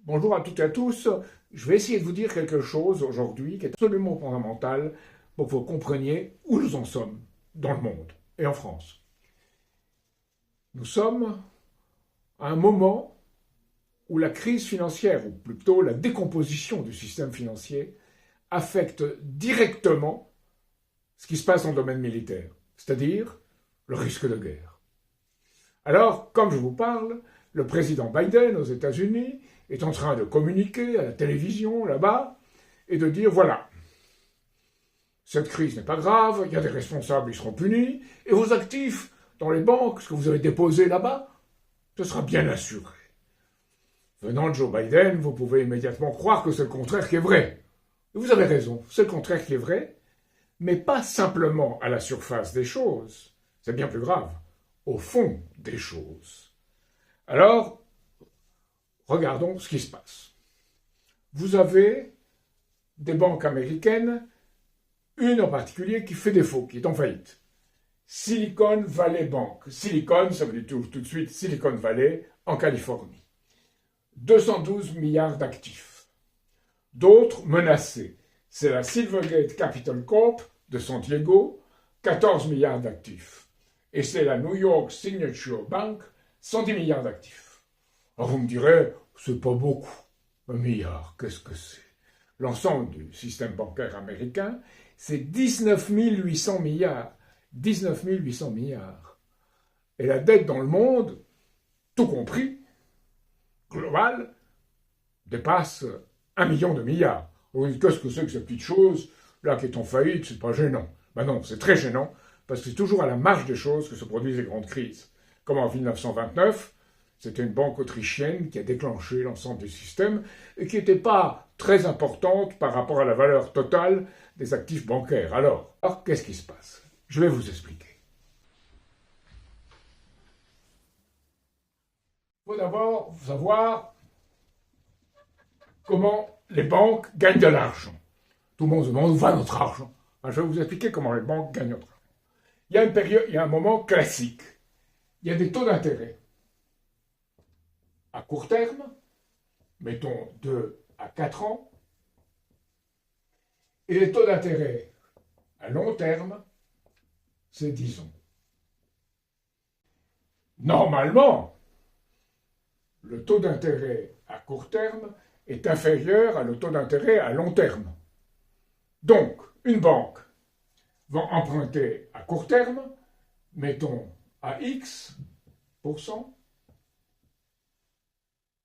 Bonjour à toutes et à tous. Je vais essayer de vous dire quelque chose aujourd'hui qui est absolument fondamental pour que vous compreniez où nous en sommes dans le monde et en France. Nous sommes à un moment où la crise financière, ou plutôt la décomposition du système financier, affecte directement ce qui se passe dans le domaine militaire, c'est-à-dire le risque de guerre. Alors, comme je vous parle, le président Biden aux États-Unis est en train de communiquer à la télévision là-bas et de dire voilà, cette crise n'est pas grave, il y a des responsables, ils seront punis, et vos actifs dans les banques, ce que vous avez déposé là-bas, ce sera bien assuré. Venant de Joe Biden, vous pouvez immédiatement croire que c'est le contraire qui est vrai. Et vous avez raison, c'est le contraire qui est vrai, mais pas simplement à la surface des choses, c'est bien plus grave, au fond des choses. Alors, regardons ce qui se passe. Vous avez des banques américaines, une en particulier qui fait défaut, qui est en faillite. Silicon Valley Bank. Silicon, ça veut dire tout de suite Silicon Valley, en Californie. 212 milliards d'actifs. D'autres menacés. C'est la Silvergate Capital Corp de San Diego, 14 milliards d'actifs. Et c'est la New York Signature Bank, 110 milliards d'actifs. Alors vous me direz, c'est pas beaucoup. 1 milliard, qu'est-ce que c'est? L'ensemble du système bancaire américain, c'est 19 800 milliards. 19 800 milliards. Et la dette dans le monde, tout compris, globale, dépasse 1 million de milliards. Vous dites, qu'est-ce que c'est que cette petite chose, là, qui est en faillite, c'est pas gênant. Ben non, c'est très gênant, parce que c'est toujours à la marge des choses que se produisent les grandes crises. Comme en 1929, c'était une banque autrichienne qui a déclenché l'ensemble du système et qui n'était pas très importante par rapport à la valeur totale des actifs bancaires. Alors qu'est-ce qui se passe? Je vais vous expliquer. Il faut d'abord savoir comment les banques gagnent de l'argent. Tout le monde se demande où va notre argent. Alors, je vais vous expliquer comment les banques gagnent notre argent. Il y a un moment classique. Il y a des taux d'intérêt. À court terme, mettons 2 à 4 ans, et les taux d'intérêt à long terme, c'est 10 ans. Normalement, le taux d'intérêt à court terme est inférieur à le taux d'intérêt à long terme. Donc, une banque va emprunter à court terme, mettons à X%,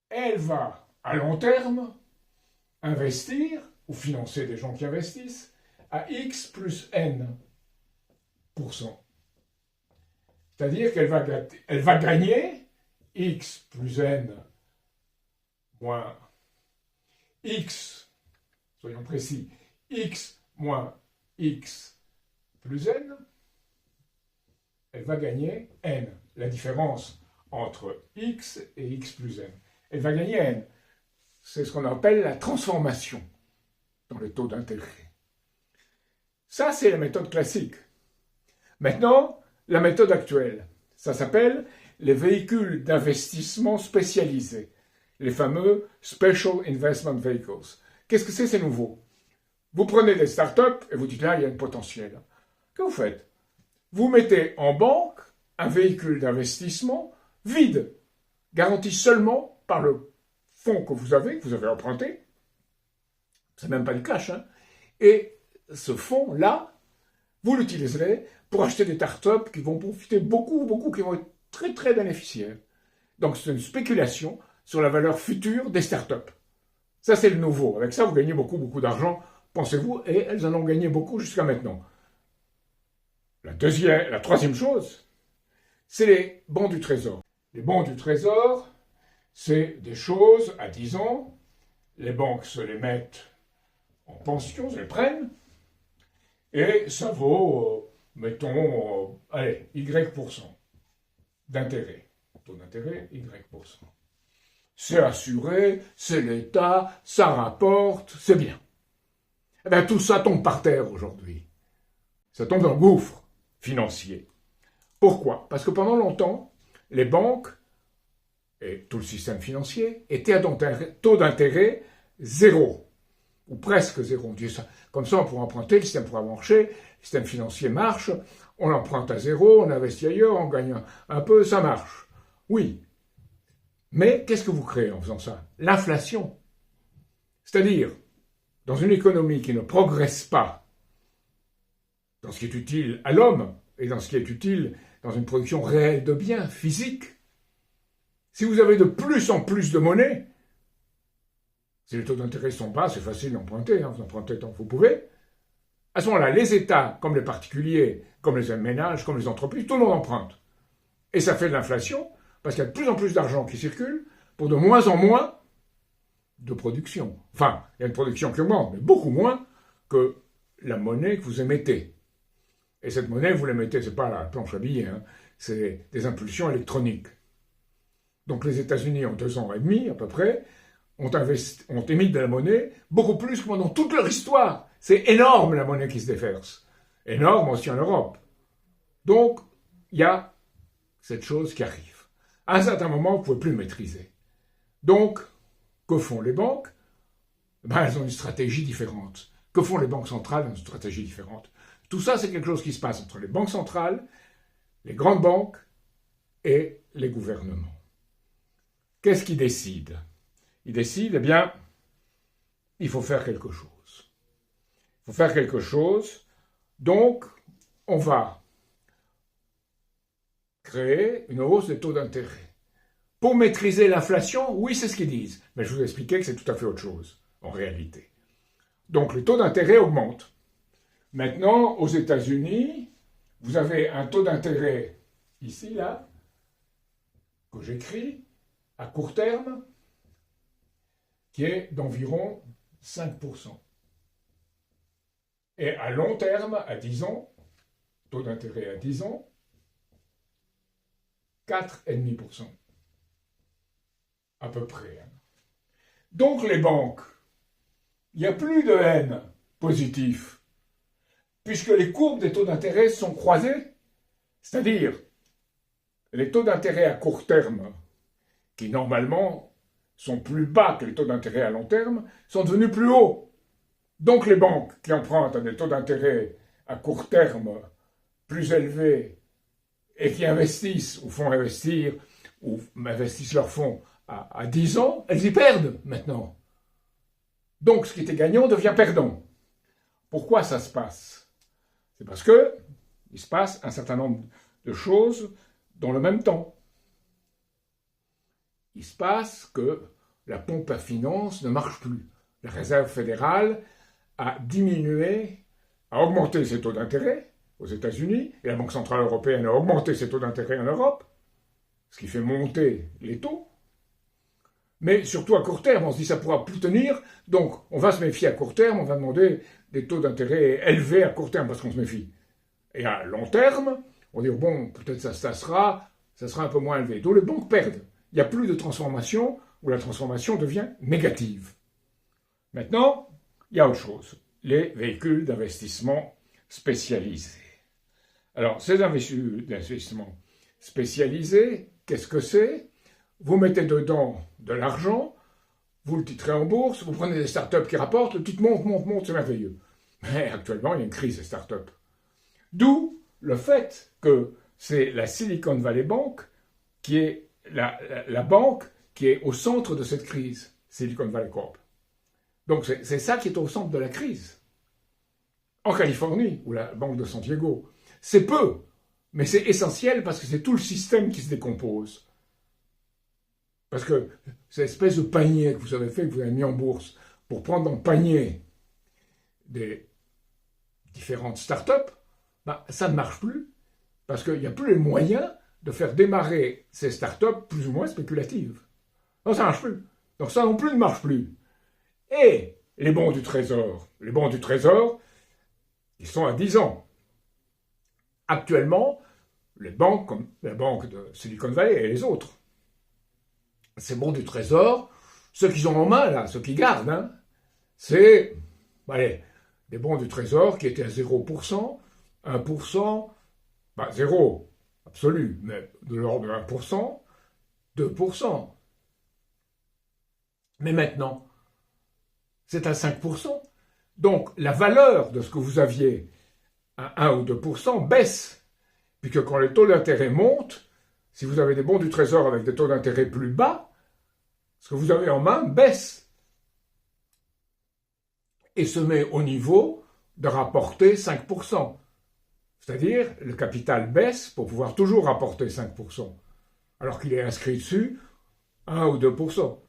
elle va à long terme investir ou financer des gens qui investissent à X plus N%. C'est-à-dire qu'elle va gagner X plus N moins X, soyons précis, X moins X plus N, elle va gagner N, la différence entre X et X plus N. Elle va gagner N. C'est ce qu'on appelle la transformation dans le taux d'intérêt. Ça, c'est la méthode classique. Maintenant, la méthode actuelle, ça s'appelle les véhicules d'investissement spécialisés, les fameux Special Investment Vehicles. Qu'est-ce que c'est nouveau? Vous prenez des startups et vous dites là, il y a un potentiel. Que vous faites? Vous mettez en banque un véhicule d'investissement vide, garanti seulement par le fonds que vous avez emprunté. C'est même pas du cash, hein. Et ce fonds-là, vous l'utiliserez pour acheter des startups qui vont profiter beaucoup, qui vont être très, très bénéficiaires. Donc c'est une spéculation sur la valeur future des startups. Ça, c'est le nouveau. Avec ça, vous gagnez beaucoup d'argent, pensez-vous, et elles en ont gagné beaucoup jusqu'à maintenant. La troisième chose, c'est les bons du Trésor. Les bons du Trésor, c'est des choses à 10 ans, les banques se les mettent en pension, se les prennent, et ça vaut, mettons, Y% d'intérêt. Taux d'intérêt, Y%. C'est assuré, c'est l'État, ça rapporte, c'est bien. Eh bien, tout ça tombe par terre aujourd'hui. Ça tombe dans le gouffre financier. Pourquoi? Parce que pendant longtemps, les banques et tout le système financier était à taux d'intérêt zéro, ou presque zéro. On dit ça. Comme ça, on pourra emprunter, le système pourra marcher, le système financier marche, on emprunte à zéro, on investit ailleurs, on gagne un peu, ça marche. Oui. Mais qu'est-ce que vous créez en faisant ça? L'inflation. C'est-à-dire, dans une économie qui ne progresse pas dans ce qui est utile à l'homme et dans ce qui est utile dans une production réelle de biens physiques, si vous avez de plus en plus de monnaie, si les taux d'intérêt sont bas, c'est facile d'emprunter, vous empruntez tant que vous pouvez. À ce moment-là, les États, comme les particuliers, comme les ménages, comme les entreprises, tout le monde emprunte. Et ça fait de l'inflation, parce qu'il y a de plus en plus d'argent qui circule pour de moins en moins de production. Enfin, il y a une production qui augmente, mais beaucoup moins que la monnaie que vous émettez. Et cette monnaie, vous l'émettez, c'est pas la planche à billets, c'est des impulsions électroniques. Donc les États-Unis, en 2 ans et demi à peu près, ont émis de la monnaie beaucoup plus que pendant toute leur histoire. C'est énorme la monnaie qui se déverse. Énorme aussi en Europe. Donc, il y a cette chose qui arrive. À un certain moment, vous ne pouvez plus le maîtriser. Donc, que font les banques? Elles ont une stratégie différente. Que font les banques centrales? Elles ont une stratégie différente. Tout ça, c'est quelque chose qui se passe entre les banques centrales, les grandes banques et les gouvernements. Qu'est-ce qu'ils décident? Ils décident, il faut faire quelque chose. Il faut faire quelque chose. Donc, on va créer une hausse des taux d'intérêt. Pour maîtriser l'inflation, oui, c'est ce qu'ils disent. Mais je vous ai expliqué que c'est tout à fait autre chose, en réalité. Donc, les taux d'intérêt augmentent. Maintenant, aux États-Unis, vous avez un taux d'intérêt, ici, là, que j'écris, à court terme, qui est d'environ 5%. Et à long terme, à 10 ans, taux d'intérêt à 10 ans, 4,5%. À peu près. Donc les banques, il n'y a plus de N positif, puisque les courbes des taux d'intérêt sont croisées, c'est-à-dire les taux d'intérêt à court terme, qui normalement sont plus bas que les taux d'intérêt à long terme, sont devenus plus hauts. Donc les banques qui empruntent à des taux d'intérêt à court terme plus élevés et qui investissent ou font investir ou investissent leurs fonds à 10 ans, elles y perdent maintenant. Donc ce qui était gagnant devient perdant. Pourquoi ça se passe? C'est parce que il se passe un certain nombre de choses dans le même temps. Il se passe que la pompe à finances ne marche plus. La Réserve fédérale a diminué, a augmenté ses taux d'intérêt aux États-Unis, et la Banque centrale européenne a augmenté ses taux d'intérêt en Europe, ce qui fait monter les taux. Mais surtout à court terme, on se dit que ça ne pourra plus tenir, donc on va se méfier à court terme, on va demander des taux d'intérêt élevés à court terme parce qu'on se méfie. Et à long terme, on dit bon, peut-être ça sera un peu moins élevé. Donc les banques perdent. Il n'y a plus de transformation où la transformation devient négative. Maintenant, il y a autre chose, les véhicules d'investissement spécialisés. Alors, ces véhicules d'investissement spécialisés, qu'est-ce que c'est? Vous mettez dedans de l'argent, vous le titrez en bourse, vous prenez des startups qui rapportent, le titre monte, c'est merveilleux. Mais actuellement, il y a une crise des startups. D'où le fait que c'est la Silicon Valley Bank qui est la banque qui est au centre de cette crise, Silicon Valley Corp. Donc c'est ça qui est au centre de la crise. En Californie, ou la banque de San Diego, c'est peu, mais c'est essentiel parce que c'est tout le système qui se décompose. Parce que cette espèce de panier que vous avez fait, que vous avez mis en bourse, pour prendre dans le panier des différentes startups, ça ne marche plus, parce qu'il n'y a plus les moyens de faire démarrer ces startups plus ou moins spéculatives. Non, ça ne marche plus. Donc ça non plus ne marche plus. Et les bons du Trésor, ils sont à 10 ans. Actuellement, les banques, comme la banque de Silicon Valley et les autres, ces bons du Trésor, ceux qu'ils ont en main, là, ceux qui gardent, c'est des bons du Trésor qui étaient à 0%, 1%, 0 absolu, mais de l'ordre de 1%, 2%. Mais maintenant, c'est à 5%. Donc, la valeur de ce que vous aviez à 1 ou 2% baisse. Puisque quand les taux d'intérêt montent, si vous avez des bons du Trésor avec des taux d'intérêt plus bas, ce que vous avez en main baisse. Et se met au niveau de rapporter 5%. C'est-à-dire, le capital baisse pour pouvoir toujours rapporter 5%. Alors qu'il est inscrit dessus 1 ou 2%.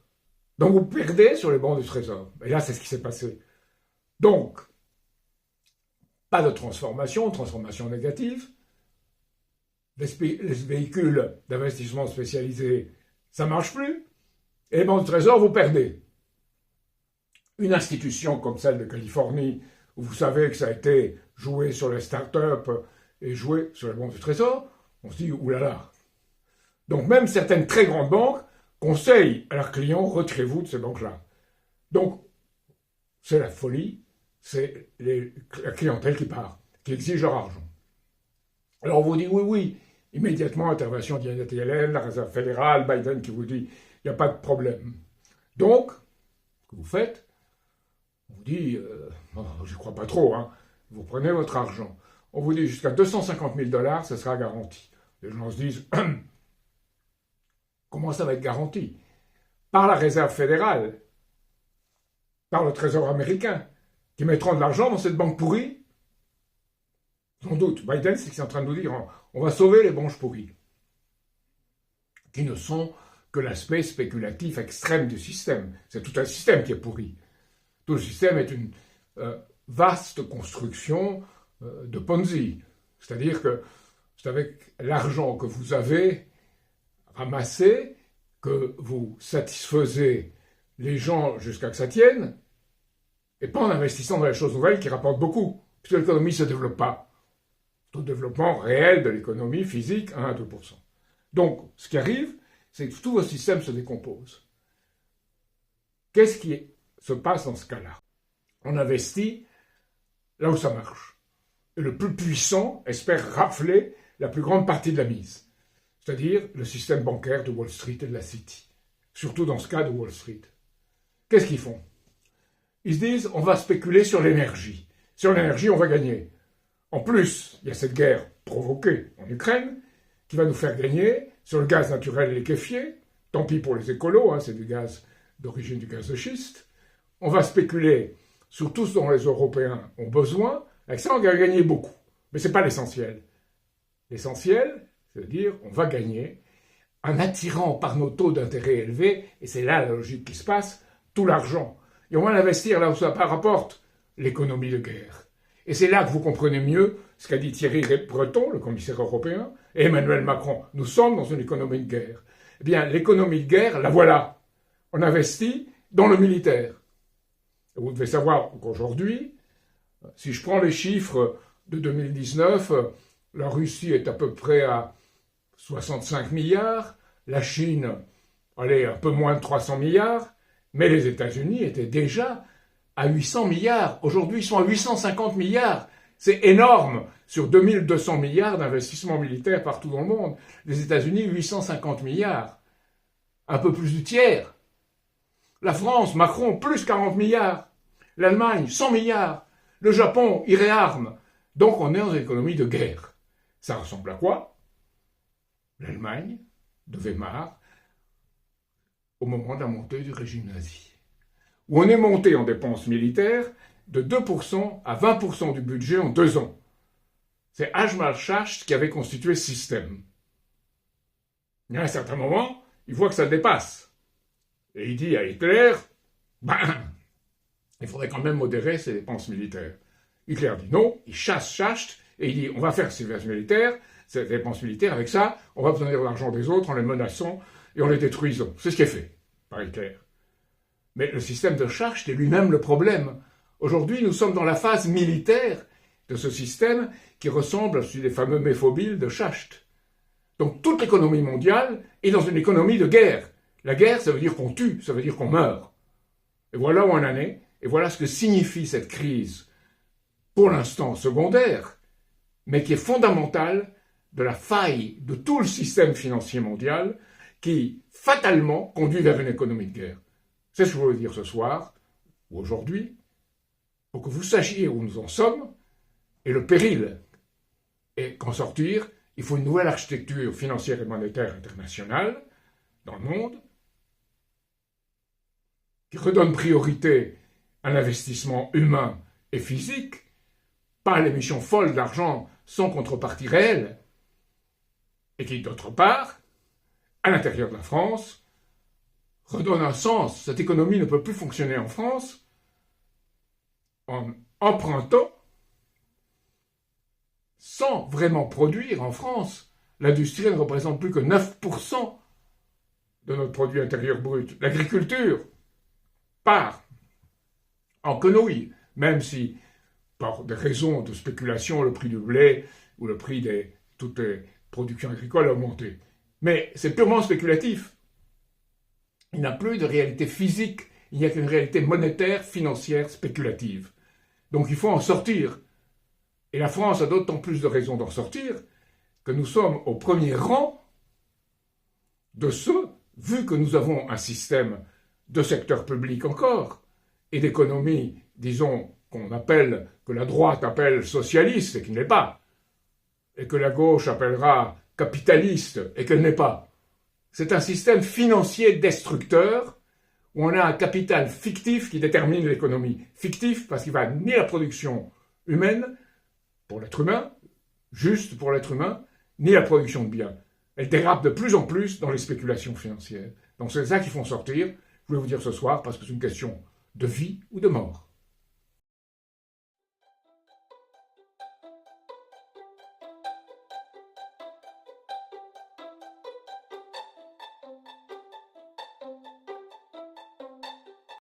Donc vous perdez sur les bons du Trésor. Et là, c'est ce qui s'est passé. Donc, pas de transformation négative. Les véhicules d'investissement spécialisés, ça ne marche plus. Et les bons du Trésor, vous perdez. Une institution comme celle de Californie, où vous savez que ça a été joué sur les startups et joué sur les bons du Trésor, on se dit, oulala. Donc même certaines très grandes banques conseillent à leurs clients, retirez-vous de ces banques-là. Donc, c'est la folie, c'est la clientèle qui part, qui exige leur argent. Alors on vous dit, oui, immédiatement, intervention de Janet Yellen, la Réserve fédérale, Biden qui vous dit, il n'y a pas de problème. Donc, ce que vous faites, on vous dit, j'y crois pas trop, hein, vous prenez votre argent. On vous dit jusqu'à 250 000 $, ça sera garanti. Les gens se disent, comment ça va être garanti? Par la Réserve fédérale, par le Trésor américain, qui mettront de l'argent dans cette banque pourrie? Sans doute. Biden, c'est ce qu'il est en train de nous dire. On va sauver les banques pourries, qui ne sont que l'aspect spéculatif extrême du système. C'est tout un système qui est pourri. Tout le système est une vaste construction de Ponzi. C'est-à-dire que c'est avec l'argent que vous avez ramassé que vous satisfaisez les gens jusqu'à que ça tienne, et pas en investissant dans les choses nouvelles qui rapportent beaucoup, puisque l'économie ne se développe pas. Tout développement réel de l'économie physique, 1 à 2%. Donc, ce qui arrive, c'est que tout votre système se décompose. Qu'est-ce qui se passe dans ce cas-là? On investit là où ça marche. Et le plus puissant espère rafler la plus grande partie de la mise. C'est-à-dire le système bancaire de Wall Street et de la City. Surtout dans ce cas de Wall Street. Qu'est-ce qu'ils font? Ils se disent, on va spéculer sur l'énergie. Sur l'énergie, on va gagner. En plus, il y a cette guerre provoquée en Ukraine qui va nous faire gagner sur le gaz naturel liquéfié. Tant pis pour les écolos, hein, c'est du gaz d'origine du gaz de schiste. On va spéculer sur tout ce dont les Européens ont besoin. Avec ça, on va gagner beaucoup. Mais ce n'est pas l'essentiel. L'essentiel, c'est-à-dire on va gagner en attirant par nos taux d'intérêt élevés, et c'est là la logique qui se passe, tout l'argent. Et on va l'investir là où ça rapporte, l'économie de guerre. Et c'est là que vous comprenez mieux ce qu'a dit Thierry Breton, le commissaire européen, et Emmanuel Macron. Nous sommes dans une économie de guerre. Eh bien, l'économie de guerre, la voilà. On investit dans le militaire. Et vous devez savoir qu'aujourd'hui, si je prends les chiffres de 2019, la Russie est à peu près à 65 milliards, la Chine, allez, un peu moins de 300 milliards, mais les États-Unis étaient déjà à 800 milliards. Aujourd'hui, ils sont à 850 milliards. C'est énorme sur 2200 milliards d'investissements militaires partout dans le monde. Les États-Unis, 850 milliards. Un peu plus du tiers. La France, Macron, plus 40 milliards. L'Allemagne, 100 milliards. Le Japon, il réarme. Donc on est dans une économie de guerre. Ça ressemble à quoi? L'Allemagne de Weimar au moment de la montée du régime nazi, où on est monté en dépenses militaires de 2% à 20% du budget en 2 ans. C'est Hjalmar Schacht qui avait constitué ce système. Et à un certain moment, il voit que ça dépasse. Et il dit à Hitler, il faudrait quand même modérer ses dépenses militaires. Hitler dit non, il chasse Schacht, et il dit, on va faire ces dépenses militaires, avec ça, on va obtenir l'argent des autres en les menaçant et en les détruisant. C'est ce qui est fait par Hitler. Mais le système de Schacht est lui-même le problème. Aujourd'hui, nous sommes dans la phase militaire de ce système qui ressemble à celui des fameux méphobiles de Schacht. Donc toute l'économie mondiale est dans une économie de guerre. La guerre, ça veut dire qu'on tue, ça veut dire qu'on meurt. Et voilà où on en est, et voilà ce que signifie cette crise, pour l'instant secondaire, mais qui est fondamentale de la faille de tout le système financier mondial, qui, fatalement, conduit vers une économie de guerre. C'est ce que je voulais dire ce soir, ou aujourd'hui, pour que vous sachiez où nous en sommes, et le péril. Et qu'en sortir, il faut une nouvelle architecture financière et monétaire internationale, dans le monde, qui redonne priorité à l'investissement humain et physique, pas à l'émission folle d'argent sans contrepartie réelle, et qui, d'autre part, à l'intérieur de la France, redonne un sens. Cette économie ne peut plus fonctionner en France en empruntant sans vraiment produire en France. L'industrie ne représente plus que 9% de notre produit intérieur brut. L'agriculture part en quenouille, même si, par des raisons de spéculation, le prix du blé ou le prix de toutes les productions agricoles a augmenté. Mais c'est purement spéculatif. Il n'y a plus de réalité physique, il n'y a qu'une réalité monétaire, financière, spéculative. Donc il faut en sortir. Et la France a d'autant plus de raisons d'en sortir que nous sommes au premier rang de ceux, vu que nous avons un système de secteur public encore, et d'économie, disons, que la droite appelle socialiste, et qui ne l'est pas, et que la gauche appellera capitaliste, et qu'elle n'est pas. C'est un système financier destructeur, où on a un capital fictif qui détermine l'économie. Fictif parce qu'il va ni la production humaine, pour l'être humain, juste pour l'être humain, ni la production de biens. Elle dérape de plus en plus dans les spéculations financières. Donc c'est ça qu'il faut en sortir. Je voulais vous dire ce soir parce que c'est une question de vie ou de mort.